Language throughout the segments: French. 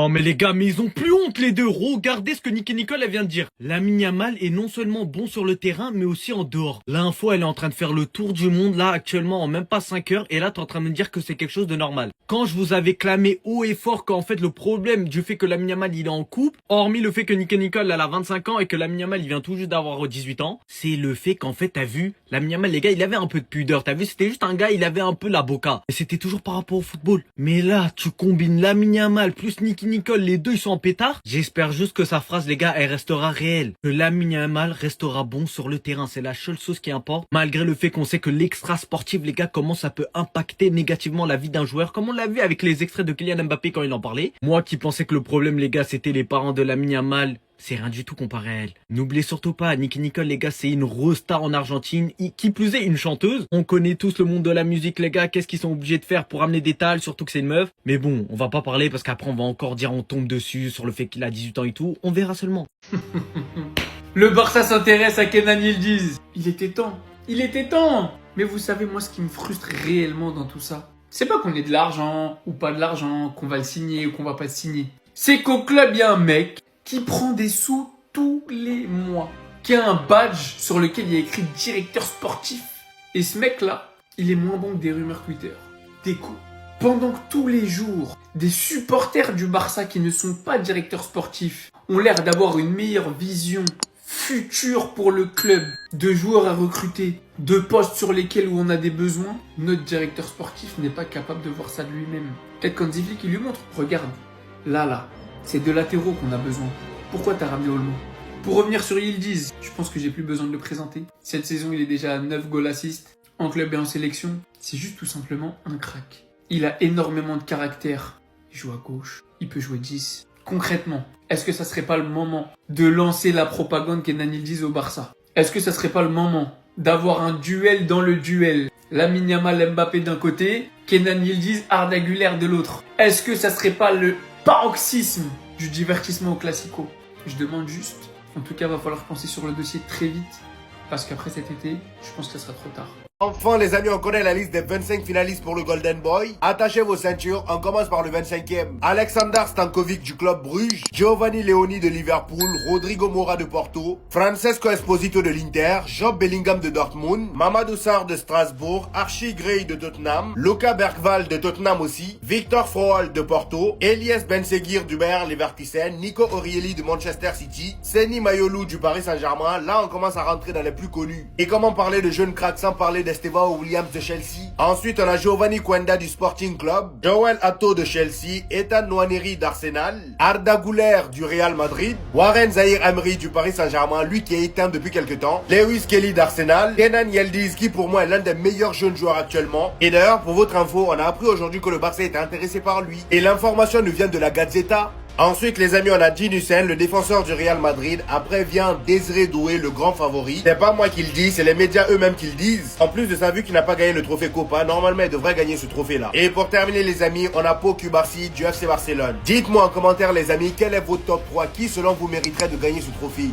Oh mais les gars, mais ils ont plus honte les deux. Regardez ce que Nicky Nicole elle vient de dire. Lamine Yamal est non seulement bon sur le terrain, mais aussi en dehors. L'info elle est en train de faire le tour du monde là actuellement en même pas 5 heures. Et là t'es en train de me dire que c'est quelque chose de normal. Quand je vous avais clamé haut et fort qu'en fait le problème du fait que Lamine Yamal il est en couple, hormis le fait que Nicky Nicole elle a 25 ans et que Lamine Yamal il vient tout juste d'avoir 18 ans, c'est le fait qu'en fait t'as vu, Lamine Yamal les gars il avait un peu de pudeur. T'as vu c'était juste un gars, il avait un peu la boca. Et c'était toujours par rapport au football. Mais là tu combines Lamine Yamal plus Nicky Nicole, les deux ils sont en pétard. J'espère juste que sa phrase les gars elle restera réelle. Que Lamine Yamal restera bon sur le terrain. C'est la seule chose qui importe. Malgré le fait qu'on sait que l'extra sportif les gars comment ça peut impacter négativement la vie d'un joueur. Comme on l'a vu avec les extraits de Kylian Mbappé quand il en parlait. Moi qui pensais que le problème les gars c'était les parents de Lamine Yamal. C'est rien du tout comparé à elle. N'oubliez surtout pas, Nicky Nicole, les gars, c'est une rostar en Argentine, qui plus est une chanteuse. On connaît tous le monde de la musique, les gars, qu'est-ce qu'ils sont obligés de faire pour amener des tales, surtout que c'est une meuf. Mais bon, on va pas parler parce qu'après on va encore dire on tombe dessus sur le fait qu'il a 18 ans et tout. On verra seulement. Le Barça s'intéresse à Kenan Yildiz. Il était temps. Il était temps. Mais vous savez, moi, ce qui me frustre réellement dans tout ça, c'est pas qu'on ait de l'argent ou pas de l'argent, qu'on va le signer ou qu'on va pas le signer. C'est qu'au club, il y a un mec qui prend des sous tous les mois, qui a un badge sur lequel il y a écrit directeur sportif. Et ce mec-là, il est moins bon que des rumeurs Twitter, des coups. Pendant que tous les jours, des supporters du Barça qui ne sont pas directeurs sportifs ont l'air d'avoir une meilleure vision future pour le club, de joueurs à recruter, de postes sur lesquels où on a des besoins, notre directeur sportif n'est pas capable de voir ça de lui-même. Peut-être qu'Hansi Flick il lui montre, regarde, là, c'est de latéraux qu'on a besoin. Pourquoi t'as ramené Olmo? Pour revenir sur Yildiz, je pense que j'ai plus besoin de le présenter. Cette saison, il est déjà à 9 goals assists, en club et en sélection. C'est juste tout simplement un crack. Il a énormément de caractère. Il joue à gauche, il peut jouer 10. Concrètement, est-ce que ça serait pas le moment de lancer la propagande Kenan Yildiz au Barça? Est-ce que ça serait pas le moment d'avoir un duel dans le duel? Lamine Yamal Mbappé d'un côté, Kenan Yildiz Arda Güler de l'autre. Est-ce que ça serait pas le paroxysme du divertissement au Classico? Je demande juste. En tout cas, va falloir penser sur le dossier très vite. Parce qu'après cet été, je pense que ça sera trop tard. Enfin les amis, on connaît la liste des 25 finalistes pour le Golden Boy. Attachez vos ceintures, on commence par le 25e. Alexander Stankovic du club Bruges, Giovanni Leoni de Liverpool, Rodrigo Moura de Porto, Francesco Esposito de l'Inter, Job Bellingham de Dortmund, Mamadou Sarr de Strasbourg, Archie Gray de Tottenham, Luca Bergwall de Tottenham aussi, Victor Froholt de Porto, Elias Benseguir du Bayer Leverkusen, Nico Orielli de Manchester City, Seni Mayolou du Paris Saint-Germain. Là on commence à rentrer dans les plus connus. Et comment parler de jeunes cracks sans parler d'Esteban Williams de Chelsea. Ensuite, on a Giovanni Quenda du Sporting Club, Joel Atto de Chelsea, Ethan Nwaneri d'Arsenal, Arda Güler du Real Madrid, Warren Zahir Emery du Paris Saint-Germain, lui qui est éteint depuis quelques temps, Lewis Kelly d'Arsenal, Kenan Yildiz qui pour moi est l'un des meilleurs jeunes joueurs actuellement. Et d'ailleurs, pour votre info, on a appris aujourd'hui que le Barça était intéressé par lui. Et l'information nous vient de la Gazzetta. Ensuite, les amis, on a Gene Hussein, le défenseur du Real Madrid. Après vient Désiré Doué, le grand favori. C'est pas moi qui le dis, c'est les médias eux-mêmes qui le disent. En plus de ça, vu qu'il n'a pas gagné le trophée Copa, normalement, il devrait gagner ce trophée-là. Et pour terminer, les amis, on a Pau Cubarsí du FC Barcelone. Dites-moi en commentaire, les amis, quel est votre top 3? Qui, selon vous, mériterait de gagner ce trophée?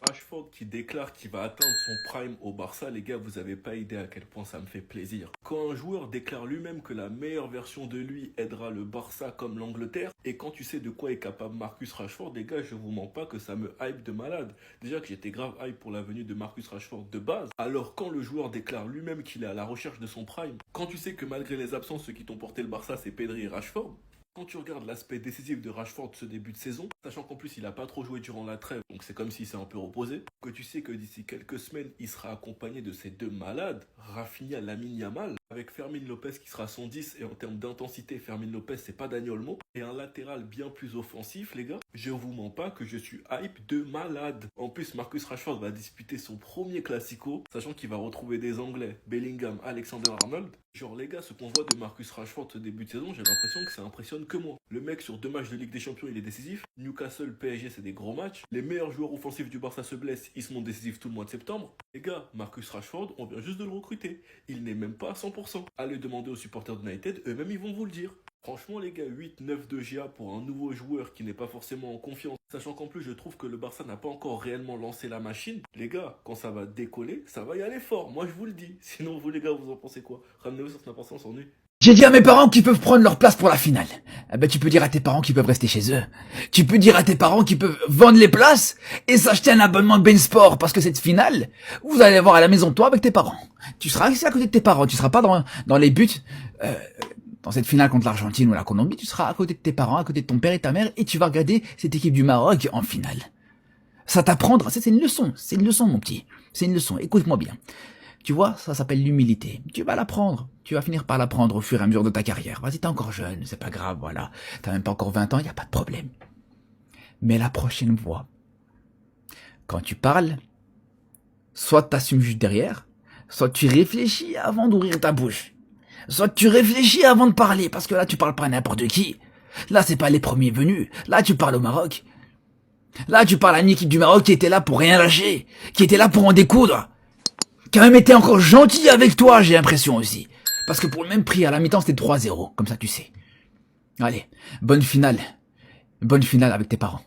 Rashford qui déclare qu'il va atteindre son prime au Barça, les gars, vous avez pas idée à quel point ça me fait plaisir. Quand un joueur déclare lui-même que la meilleure version de lui aidera le Barça comme l'Angleterre, et quand tu sais de quoi est capable Marcus Rashford, les gars, je vous mens pas que ça me hype de malade. Déjà que j'étais grave hype pour la venue de Marcus Rashford de base, alors quand le joueur déclare lui-même qu'il est à la recherche de son prime, quand tu sais que malgré les absences, ceux qui t'ont porté le Barça, c'est Pedri et Rashford, quand tu regardes l'aspect décisif de Rashford ce début de saison, sachant qu'en plus il a pas trop joué durant la trêve, donc c'est comme s'il s'est un peu reposé, que tu sais que d'ici quelques semaines, il sera accompagné de ces deux malades, Rafinha, Lamine Yamal, avec Fermin Lopez qui sera son 10, et en termes d'intensité, Fermin Lopez c'est pas Dani Olmo, et un latéral bien plus offensif les gars, je vous mens pas que je suis hype de malade. En plus Marcus Rashford va disputer son premier Classico, sachant qu'il va retrouver des Anglais, Bellingham, Alexander-Arnold. Genre les gars, ce qu'on voit de Marcus Rashford ce début de saison, j'ai l'impression que ça impressionne que moi. Le mec sur 2 matchs de Ligue des Champions, il est décisif. Newcastle, PSG, c'est des gros matchs. Les meilleurs joueurs offensifs du Barça se blessent, ils sont décisifs tout le mois de septembre. Les gars, Marcus Rashford, on vient juste de le recruter. Il n'est même pas à 100%. Allez demander aux supporters de United, eux-mêmes ils vont vous le dire. Franchement les gars, 8-9 de GA pour un nouveau joueur qui n'est pas forcément en confiance. Sachant qu'en plus je trouve que le Barça n'a pas encore réellement lancé la machine. Les gars, quand ça va décoller, ça va y aller fort. Moi je vous le dis. Sinon vous les gars, vous en pensez quoi? Ramenez-vous sur Snap, on s'ennuie. J'ai dit à mes parents qu'ils peuvent prendre leur place pour la finale. Eh ben, tu peux dire à tes parents qu'ils peuvent rester chez eux. Tu peux dire à tes parents qu'ils peuvent vendre les places et s'acheter un abonnement de Ben Sport parce que cette finale, vous allez voir à la maison toi avec tes parents. Tu seras assis à côté de tes parents. Tu seras pas dans les buts, dans cette finale contre l'Argentine ou la Colombie. Tu seras à côté de tes parents, à côté de ton père et ta mère et tu vas regarder cette équipe du Maroc en finale. Ça t'apprendra. C'est une leçon. C'est une leçon, mon petit. C'est une leçon. Écoute-moi bien. Tu vois, ça s'appelle l'humilité. Tu vas l'apprendre. Tu vas finir par l'apprendre au fur et à mesure de ta carrière. Vas-y, t'es encore jeune, c'est pas grave, voilà. T'as même pas encore 20 ans, y a pas de problème. Mais la prochaine fois, quand tu parles, soit t'assumes juste derrière, soit tu réfléchis avant d'ouvrir ta bouche. Soit tu réfléchis avant de parler, parce que là, tu parles pas à n'importe qui. Là, c'est pas les premiers venus. Là, tu parles au Maroc. Là, tu parles à une équipe du Maroc qui était là pour rien lâcher, qui était là pour en découdre. Qui a même été encore gentil avec toi, j'ai l'impression aussi. Parce que pour le même prix, à la mi-temps, c'était 3-0. Comme ça, tu sais. Allez, bonne finale. Bonne finale avec tes parents.